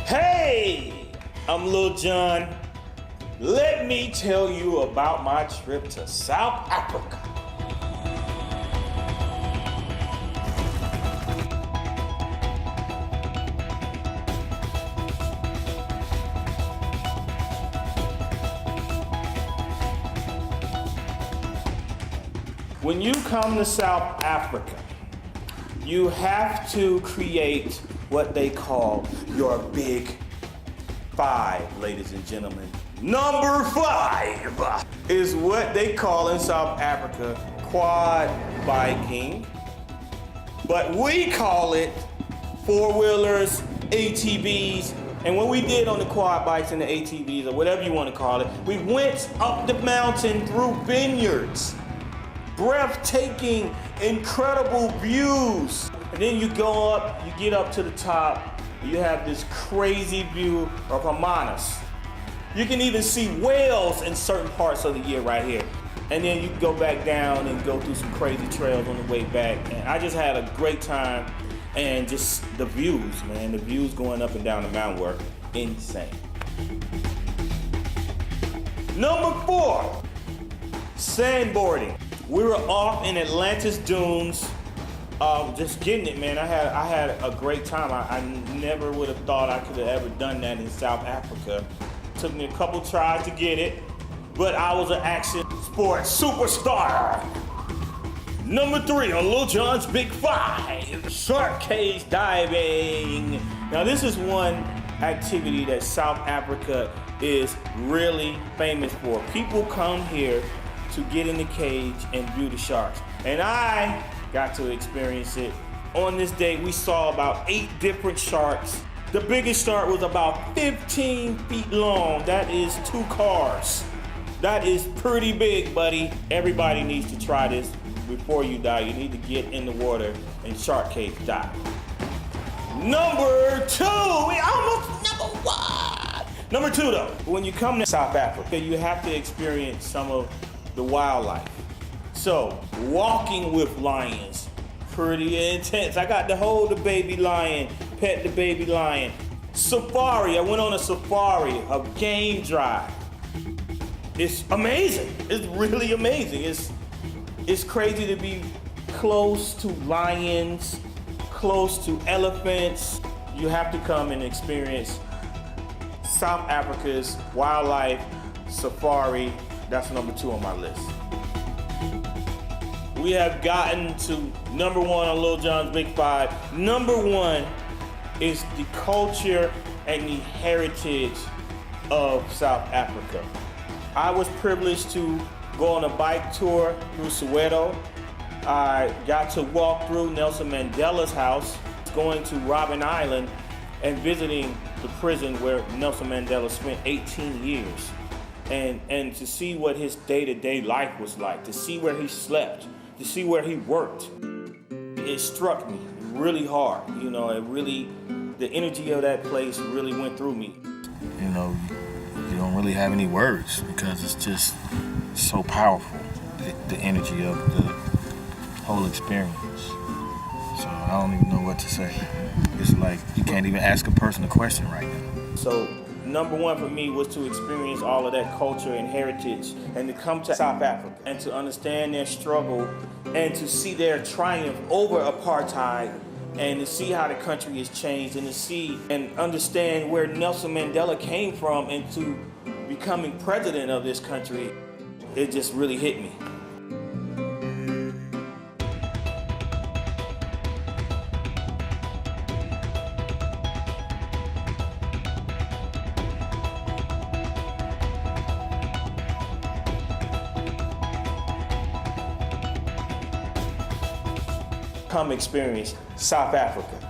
Hey, I'm Lil Jon. Let me tell you about my trip to South Africa. When you come to South Africa, you have to create what they call your big five, ladies and gentlemen. Number 5 is what they call in South Africa quad biking, but we call it four-wheelers, ATVs, and what we did on the quad bikes and the ATVs, or whatever you want to call it, we went up the mountain through vineyards, breathtaking, incredible views. And then you go up, you get up to the top, you have this crazy view of Hermanus. You can even see whales in certain parts of the year right here. And then you go back down and go through some crazy trails on the way back. And I just had a great time, and just the views, man, the views going up and down the mountain were insane. Number 4, sandboarding. We were off in Atlantis Dunes, just getting it, man. I had a great time. I never would have thought I could have ever done that in South Africa. Took me a couple tries to get it, but I was an action sports superstar. Number 3 on Lil Jon's Big 5, shark cage diving. Now this is one activity that South Africa is really famous for. People come here to get in the cage and view the sharks. And I got to experience it. On this day, we saw about 8 different sharks. The biggest shark was about 15 feet long. That is 2 cars. That is pretty big, buddy. Everybody needs to try this before you die. You need to get in the water and shark cage dive. Number 2, we almost number 1. Number 2 though, when you come to South Africa, you have to experience some of the wildlife. So, walking with lions, pretty intense. I got to hold the baby lion, pet the baby lion. Safari, I went on a safari, a game drive. It's amazing. It's really amazing. It's crazy to be close to lions, close to elephants. You have to come and experience South Africa's wildlife safari. That's number 2 on my list. We have gotten to number 1 on Lil Jon's Big 5. Number 1 is the culture and the heritage of South Africa. I was privileged to go on a bike tour through Soweto. I got to walk through Nelson Mandela's house, going to Robben Island and visiting the prison where Nelson Mandela spent 18 years. And to see what his day-to-day life was like, to see where he slept, to see where he worked. It struck me really hard. You know, the energy of that place really went through me. You know, you don't really have any words because it's just so powerful, the energy of the whole experience. So I don't even know what to say. It's like you can't even ask a person a question right now. So number 1 for me was to experience all of that culture and heritage, and to come to South Africa and to understand their struggle and to see their triumph over apartheid, and to see how the country has changed, and to see and understand where Nelson Mandela came from, and to becoming president of this country. It just really hit me. Come experience South Africa.